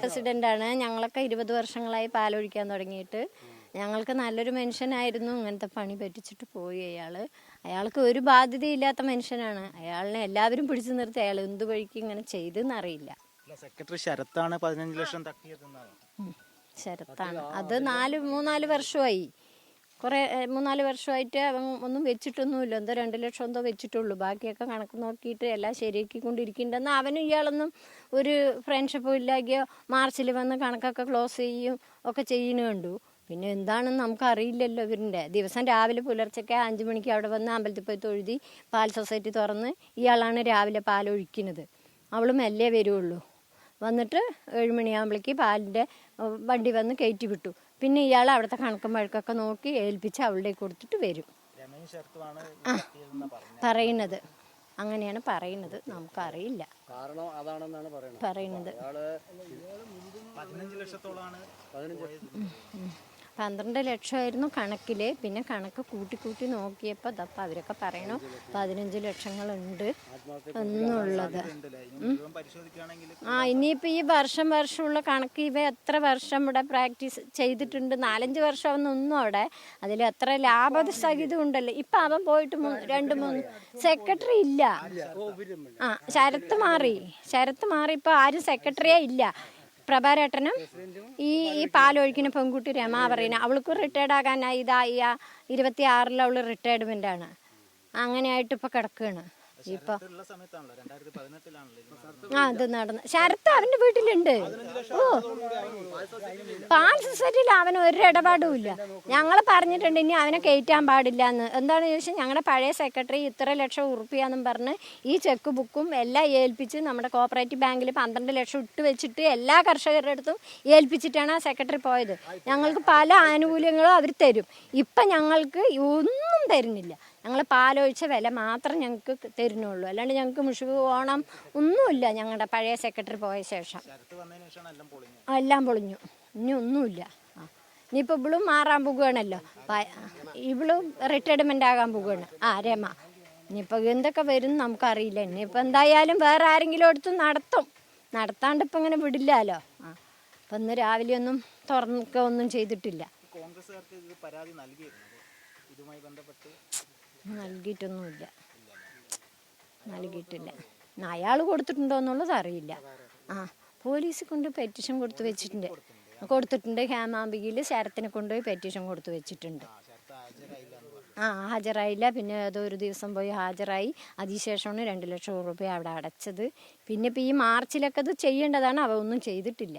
പ്രസിഡന്റാണ്. ഞങ്ങളൊക്കെ 20 വർഷങ്ങളായി പാലൊഴിക്കാൻ തുടങ്ങിയിട്ട്. ഞങ്ങൾക്ക് നല്ലൊരു മനുഷ്യനായിരുന്നു. ഇങ്ങനത്തെ പണി പറ്റിച്ചിട്ട് പോയി അയാൾക്ക് ഒരു ബാധ്യതയില്ലാത്ത മനുഷ്യനാണ്. അയാളിനെ എല്ലാവരും പിടിച്ചു നിർത്തി. അയാൾ എന്ത് വഴിക്ക് ഇങ്ങനെ ചെയ്തെന്നറിയില്ല. സെക്രട്ടറി ശരത്താണ് 15 ലക്ഷം തട്ടിയതെന്നാണ്. ശരത്താണ്. അത് 3-4 വർഷമായി. 3-4 വർഷമായിട്ട് അവൻ ഒന്നും വെച്ചിട്ടൊന്നുമില്ല. എന്തോ 2 ലക്ഷം എന്തോ വെച്ചിട്ടുള്ളൂ. ബാക്കിയൊക്കെ കണക്ക് നോക്കിയിട്ട് എല്ലാം ശരിയാക്കിക്കൊണ്ടിരിക്കുന്നുണ്ടെന്ന് അവനും ഇയാളൊന്നും ഒരു ഫ്രണ്ട്ഷിപ്പും ഇല്ലാകിയോ മാർച്ചിൽ വന്ന് കണക്കൊക്കെ ക്ലോസ് ചെയ്യും ഒക്കെ ചെയ്യുന്നു കണ്ടു. പിന്നെ എന്താണെന്ന് നമുക്കറിയില്ലല്ലോ. ഇവരിൻ്റെ ദിവസം രാവിലെ പുലർച്ചയ്ക്ക് 5 മണിക്ക് അവിടെ വന്ന് അമ്പലത്തിൽ പോയി തൊഴുതി പാൽ സൊസൈറ്റി തുറന്ന് ഇയാളാണ് രാവിലെ പാലൊഴിക്കുന്നത്. അവൾ മെല്ലെ വരുള്ളൂ. വന്നിട്ട് 7 മണിയാകുമ്പോഴേക്ക് പാലിൻ്റെ വണ്ടി വന്ന് കയറ്റി വിട്ടു. പിന്നെ ഇയാൾ അവിടുത്തെ കണക്കും വഴക്കൊക്കെ നോക്കി ഏൽപ്പിച്ച് അവളുടെ കൊടുത്തിട്ട് വരും. പറയുന്നത് അങ്ങനെയാണ് പറയുന്നത്. നമുക്കറിയില്ല പറയുന്നത്. 12 ലക്ഷമായിരുന്നു കണക്കിൽ. പിന്നെ കണക്ക് കൂട്ടി നോക്കിയപ്പോൾ അതപ്പോൾ അവരൊക്കെ പറയണു 15 ലക്ഷങ്ങളുണ്ട് എന്നുള്ളത്. ഇനിയിപ്പോൾ ഈ വർഷമുള്ള കണക്ക് ഇവ എത്ര വർഷം ഇവിടെ പ്രാക്ടീസ് ചെയ്തിട്ടുണ്ട്. 4-5 വർഷമൊന്നും അവിടെ അതിൽ എത്ര ലാഭസഹിതം ഉണ്ടല്ലോ. ഇപ്പം അവൻ പോയിട്ട് 2-3 സെക്രട്ടറി ഇല്ല. ശരത്ത് മാറി ഇപ്പോൾ ആരും സെക്രട്ടറിയേ ഇല്ല. പ്രഭാരേട്ടനും ഈ പാലൊഴിക്കുന്ന പെൺകുട്ടി രമ പറയുന്നത് അവൾക്ക് റിട്ടയർഡ് ആകാനായി. 26 അവൾ റിട്ടയർമെൻ്റാണ്. അങ്ങനെയായിട്ട് ഇപ്പോൾ കിടക്കുകയാണ്. ഇപ്പൊ അത് നടന്നു. ശരത്ത് അവന്റെ വീട്ടിലുണ്ട്. പാൽ സൊസൈറ്റിയിൽ അവന് ഒരു ഇടപാടും ഇല്ല. ഞങ്ങൾ പറഞ്ഞിട്ടുണ്ട് ഇനി അവനെ കയറ്റാൻ പാടില്ല എന്ന്. എന്താണെന്ന് ചോദിച്ചാൽ ഞങ്ങളുടെ പഴയ സെക്രട്ടറി ഇത്ര ലക്ഷം ഉറുപ്പിയാന്നും പറഞ്ഞ് ഈ ചെക്ക് ബുക്കും എല്ലാം ഏൽപ്പിച്ച് നമ്മുടെ കോപ്പറേറ്റീവ് ബാങ്കിൽ 12 ലക്ഷം ഇട്ട് വെച്ചിട്ട് എല്ലാ കർഷകരുടെ അടുത്തും ഏൽപ്പിച്ചിട്ടാണ് ആ സെക്രട്ടറി പോയത്. ഞങ്ങൾക്ക് പല ആനുകൂല്യങ്ങളും അവർ തരും. ഇപ്പം ഞങ്ങൾക്ക് ഒന്നും തരുന്നില്ല. ഞങ്ങൾ പാലൊഴിച്ച വില മാത്രം ഞങ്ങൾക്ക് തരുന്നുള്ളൂ. അല്ലാണ്ട് ഞങ്ങൾക്ക് മുഷിവ് ഓണം ഒന്നുമില്ല. ഞങ്ങളുടെ പഴയ സെക്രട്ടറി പോയ ശേഷം എല്ലാം പൊളിഞ്ഞു. ഇനി ഒന്നുമില്ല. ഇനിയിപ്പോൾ ഇവളും മാറാൻ പോകുകയാണല്ലോ. ഇവളും റിട്ടയർമെൻ്റ് ആകാൻ പോകുകയാണ്. രമ. ഇനിയിപ്പോൾ എന്തൊക്കെ വരും നമുക്കറിയില്ല. ഇനിയിപ്പോൾ എന്തായാലും വേറെ ആരെങ്കിലും എടുത്ത് നടത്താണ്ട് ഇപ്പം ഇങ്ങനെ വിടില്ലല്ലോ. അപ്പം ഇന്ന് രാവിലെ ഒന്നും ഒന്നും ചെയ്തിട്ടില്ല. നൽകിയിട്ടില്ല. അയാൾ കൊടുത്തിട്ടുണ്ടോ എന്നുള്ളത് അറിയില്ല. പോലീസ് കൊണ്ട് പെറ്റീഷൻ കൊടുത്തിട്ടുണ്ട്. ഹേമാംബികയിൽ ശരത്തിനെ കൊണ്ടുപോയി പെറ്റീഷൻ കൊടുത്തു വെച്ചിട്ടുണ്ട്. ഹാജരായില്ല. പിന്നെ ഏതോ ഒരു ദിവസം പോയി ഹാജരായി. അതിനുശേഷമാണ് 2 ലക്ഷം രൂപ അവിടെ അടച്ചത്. പിന്നെ ഇപ്പോൾ ഈ മാർച്ചിലൊക്കെ അത് ചെയ്യേണ്ടതാണ്. അവ ഒന്നും ചെയ്തിട്ടില്ല.